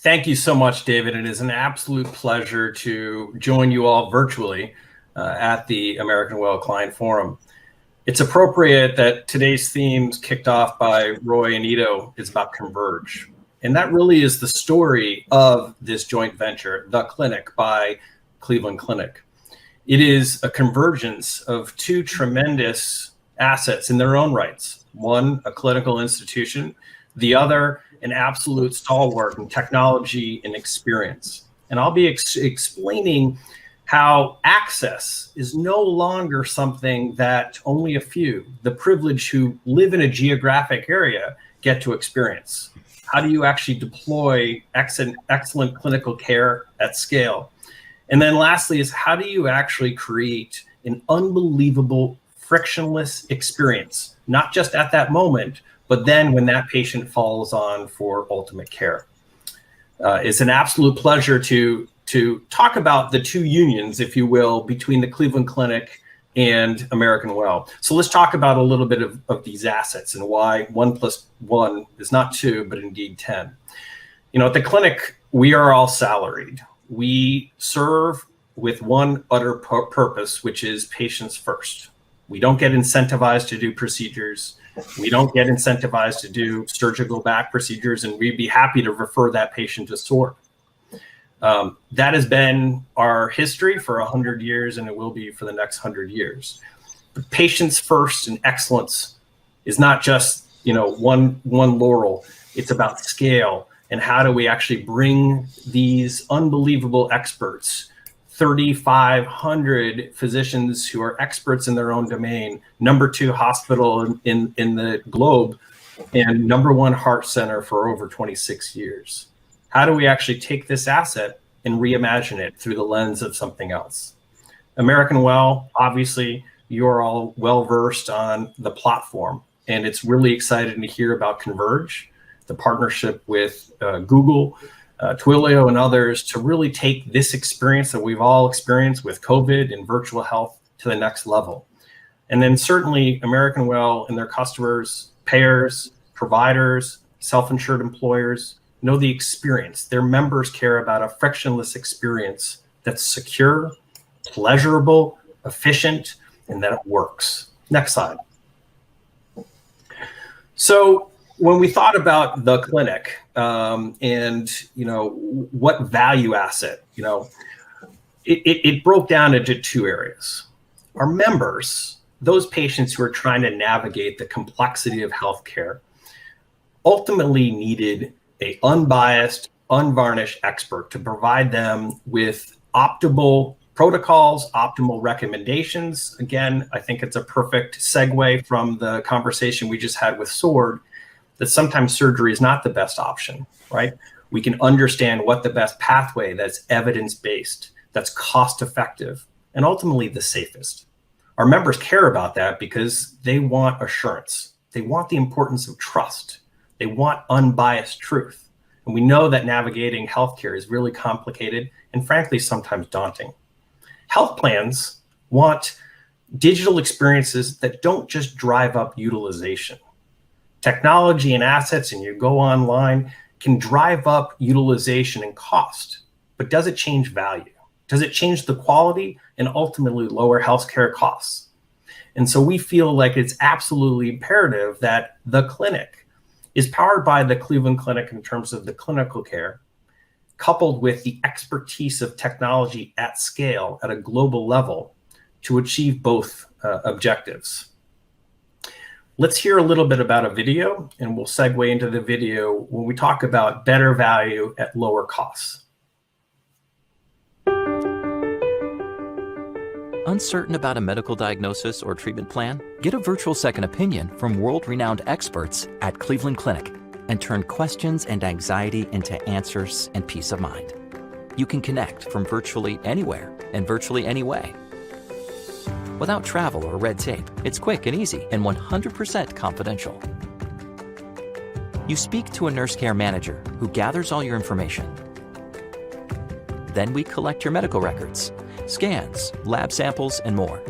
Thank you so much, David. It is an absolute pleasure to join you all virtually at the American Well Client Forum. It's appropriate that today's themes kicked off by Roy and Ido is about Converge. And that really is the story of this joint venture, The Clinic by Cleveland Clinic. It is a convergence of two tremendous assets in their own rights. One, a clinical institution, the other, an absolute stalwart in technology and experience. And I'll be explaining how access is no longer something that only a few, the privileged who live in a geographic area, get to experience. How do you actually deploy excellent clinical care at scale? And then lastly is how do you actually create an unbelievable frictionless experience, not just at that moment, but then when that patient falls on for ultimate care. It's an absolute pleasure to talk about the two unions, if you will, between the Cleveland Clinic and American Well. So let's talk about a little bit of these assets and why 1 + 1 is not 2, but indeed 10. You know, at the clinic, we are all salaried. We serve with one utter purpose, which is patients first. We don't get incentivized to do procedures. We don't get incentivized to do surgical back procedures, and we'd be happy to refer that patient to SOAR. That has been our history for 100 years, and it will be for the next 100 years. But patients first and excellence is not just, you know, one laurel. It's about scale and how do we actually bring these unbelievable experts, 3,500 physicians who are experts in their own domain, #2 hospital in the globe, and #1 heart center for over 26 years. How do we actually take this asset and reimagine it through the lens of something else? American Well, obviously, you're all well-versed on the platform, and it's really exciting to hear about Converge, the partnership with Google, Twilio and others to really take this experience that we've all experienced with COVID and virtual health to the next level. And then certainly American Well and their customers, payers, providers, self-insured employers know the experience. Their members care about a frictionless experience that's secure, pleasurable, efficient, and that it works. Next slide. So when we thought about the clinic and, you know, what value asset, you know, it broke down into two areas. Our members, those patients who are trying to navigate the complexity of healthcare, ultimately needed an unbiased, unvarnished expert to provide them with optimal protocols, optimal recommendations. Again, I think it's a perfect segue from the conversation we just had with SWORD, that sometimes surgery is not the best option, right? We can understand what the best pathway that's evidence-based, that's cost-effective, and ultimately the safest. Our members care about that because they want assurance. They want the importance of trust. They want unbiased truth. And we know that navigating healthcare is really complicated and frankly, sometimes daunting. Health plans want digital experiences that don't just drive up utilization. Technology and assets, and you go online, can drive up utilization and cost, but does it change value? Does it change the quality and ultimately lower healthcare costs? And so we feel like it's absolutely imperative that the clinic is powered by the Cleveland Clinic in terms of the clinical care, coupled with the expertise of technology at scale at a global level to achieve both objectives. Let's hear a little bit about a video, and we'll segue into the video when we talk about better value at lower costs. Uncertain about a medical diagnosis or treatment plan? Get a virtual second opinion from world-renowned experts at Cleveland Clinic and turn questions and anxiety into answers and peace of mind. You can connect from virtually anywhere and virtually any way. Without travel or red tape, it's quick and easy and 100% confidential. You speak to a nurse care manager who gathers all your information. Then we collect your medical records, scans, lab samples, and more.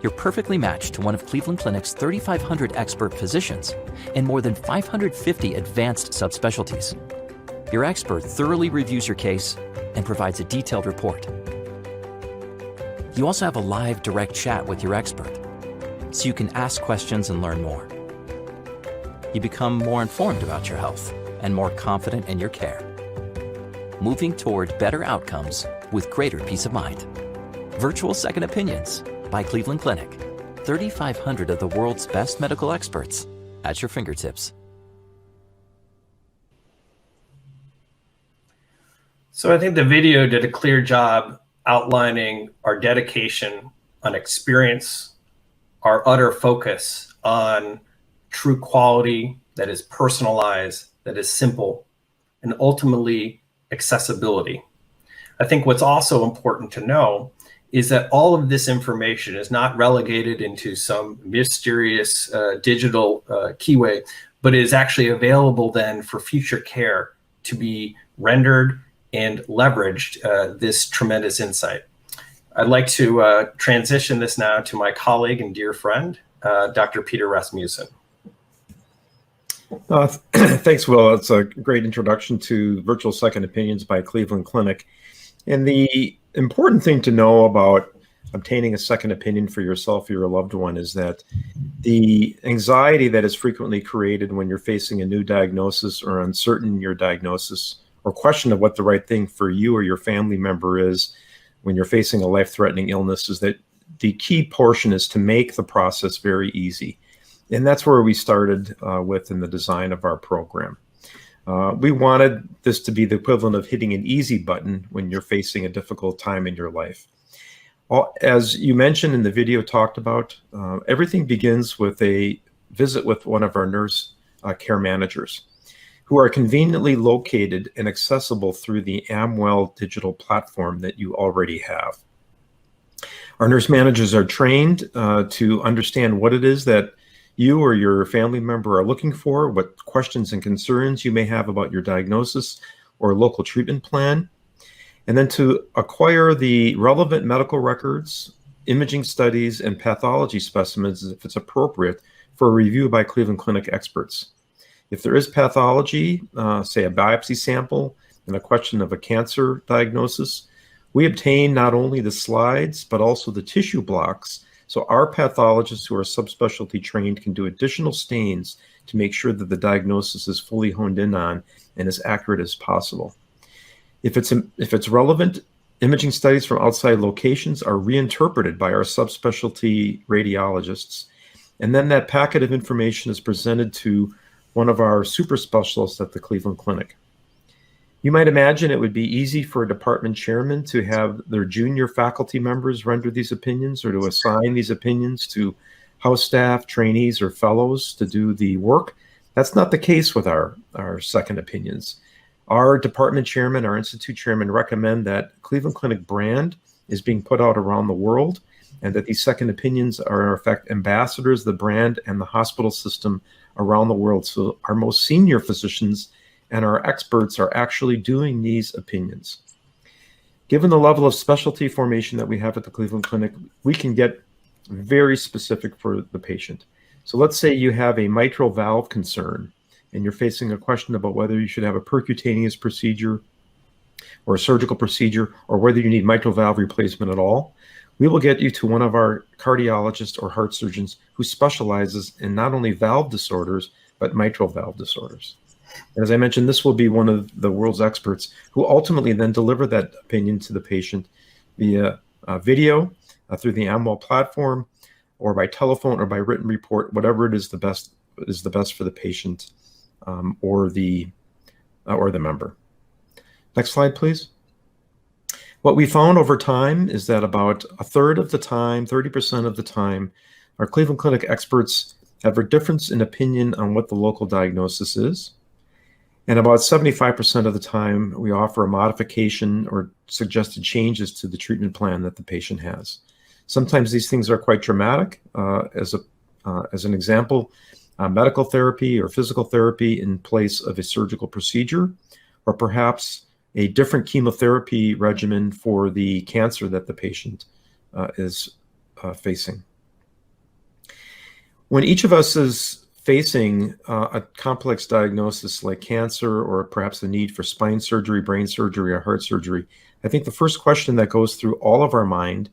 You're perfectly matched to one of Cleveland Clinic's 3,500 expert physicians and more than 550 advanced subspecialties. Your expert thoroughly reviews your case and provides a detailed report. You also have a live direct chat with your expert, so you can ask questions and learn more. You become more informed about your health and more confident in your care, moving toward better outcomes with greater peace of mind. Virtual Second Opinions by Cleveland Clinic. 3,500 of the world's best medical experts at your fingertips. So I think the video did a clear job outlining our dedication on experience, our utter focus on true quality that is personalized, that is simple, and ultimately accessibility. I think what's also important to know is that all of this information is not relegated into some mysterious digital keyway, but is actually available then for future care to be rendered and leveraged this tremendous insight. I'd like to transition this now to my colleague and dear friend, Dr. Peter Rasmussen. Thanks, Will. It's a great introduction to Virtual Second Opinions by Cleveland Clinic. And the important thing to know about obtaining a second opinion for yourself or your loved one is that the anxiety that is frequently created when you're facing a new diagnosis or uncertain in your diagnosis or question of what the right thing for you or your family member is when you're facing a life-threatening illness is that the key portion is to make the process very easy. And that's where we started with in the design of our program. We wanted this to be the equivalent of hitting an easy button when you're facing a difficult time in your life. As you mentioned in the video talked about, everything begins with a visit with one of our nurse care managers who are conveniently located and accessible through the Amwell digital platform that you already have. Our nurse managers are trained to understand what it is that you or your family member are looking for, what questions and concerns you may have about your diagnosis or local treatment plan, and then to acquire the relevant medical records, imaging studies, and pathology specimens if it's appropriate for review by Cleveland Clinic experts. If there is pathology, say a biopsy sample and a question of a cancer diagnosis, we obtain not only the slides, but also the tissue blocks. So our pathologists who are subspecialty trained can do additional stains to make sure that the diagnosis is fully honed in on and as accurate as possible. If it's relevant, imaging studies from outside locations are reinterpreted by our subspecialty radiologists. And then that packet of information is presented to one of our super specialists at the Cleveland Clinic. You might imagine it would be easy for a department chairman to have their junior faculty members render these opinions or to assign these opinions to house staff, trainees, or fellows to do the work. That's not the case with our second opinions. Our department chairman, our institute chairman recommend that Cleveland Clinic brand is being put out around the world and that these second opinions are in effect ambassadors of the brand and the hospital system around the world. So our most senior physicians and our experts are actually doing these opinions. Given the level of specialty formation that we have at the Cleveland Clinic, we can get very specific for the patient. So let's say you have a mitral valve concern and you're facing a question about whether you should have a percutaneous procedure or a surgical procedure or whether you need mitral valve replacement at all. We will get you to one of our cardiologists or heart surgeons who specializes in not only valve disorders, but mitral valve disorders. And as I mentioned, this will be one of the world's experts who ultimately then deliver that opinion to the patient via video through the Amwell platform or by telephone or by written report, whatever it is the best for the patient or the member. Next slide, please. What we found over time is that about a third of the time, 30% of the time, our Cleveland Clinic experts have a difference in opinion on what the local diagnosis is. And about 75% of the time, we offer a modification or suggested changes to the treatment plan that the patient has. Sometimes these things are quite dramatic. As an example, medical therapy or physical therapy in place of a surgical procedure, or perhaps a different chemotherapy regimen for the cancer that the patient is facing. When each of us is facing a complex diagnosis like cancer, or perhaps the need for spine surgery, brain surgery, or heart surgery, I think the first question that goes through all of our mind,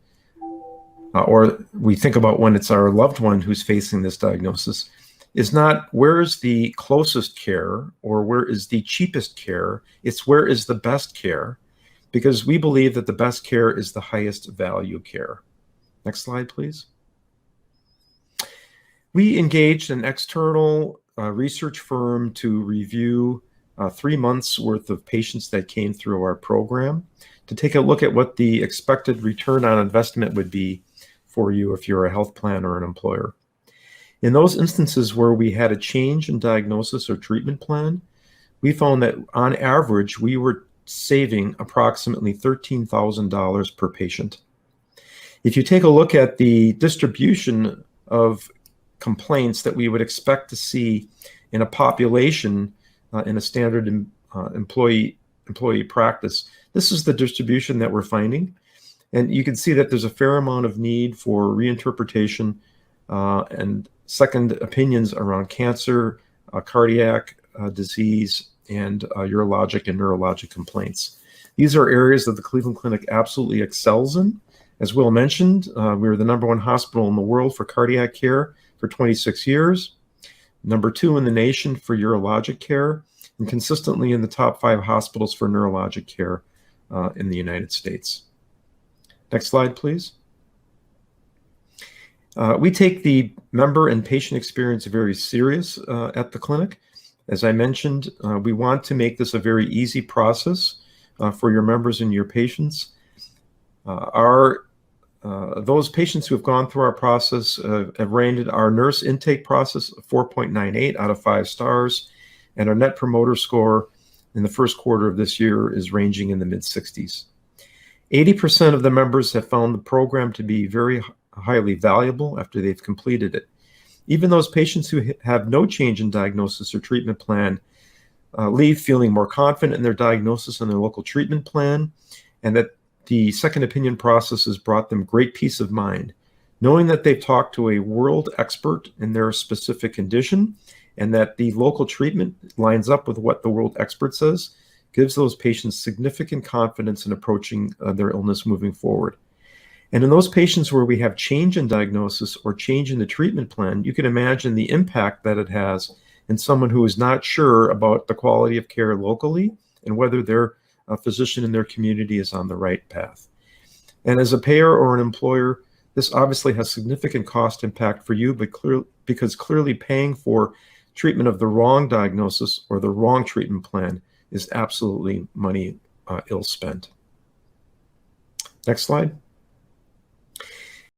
or we think about when it's our loved one who's facing this diagnosis, is not where is the closest care or where is the cheapest care. It's where is the best care, because we believe that the best care is the highest value care. Next slide, please. We engaged an external research firm to review 3 months worth of patients that came through our program to take a look at what the expected return on investment would be for you if you're a health plan or an employer. In those instances where we had a change in diagnosis or treatment plan, we found that on average, we were saving approximately $13,000 per patient. If you take a look at the distribution of complaints that we would expect to see in a population in a standard employee practice, this is the distribution that we're finding. And you can see that there's a fair amount of need for reinterpretation and second opinions around cancer, cardiac disease, and urologic and neurologic complaints. These are areas that the Cleveland Clinic absolutely excels in. As Will mentioned, we were the #1 hospital in the world for cardiac care for 26 years, #2 in the nation for urologic care, and consistently in the top 5 hospitals for neurologic care in the United States. Next slide, please. We take the member and patient experience very serious at the clinic. As I mentioned, we want to make this a very easy process for your members and your patients. Those patients who have gone through our process have rated our nurse intake process 4.98 out of 5 stars, and our net promoter score in the first quarter of this year is ranging in the mid-60s. 80% of the members have found the program to be very highly valuable after they've completed it. Even those patients who have no change in diagnosis or treatment plan leave feeling more confident in their diagnosis and their local treatment plan, and that the second opinion process has brought them great peace of mind, knowing that they've talked to a world expert in their specific condition, and that the local treatment lines up with what the world expert says, gives those patients significant confidence in approaching their illness moving forward. And in those patients where we have change in diagnosis or change in the treatment plan, you can imagine the impact that it has in someone who is not sure about the quality of care locally and whether their physician in their community is on the right path. And as a payer or an employer, this obviously has significant cost impact for you, but because clearly paying for treatment of the wrong diagnosis or the wrong treatment plan is absolutely money ill spent. Next slide.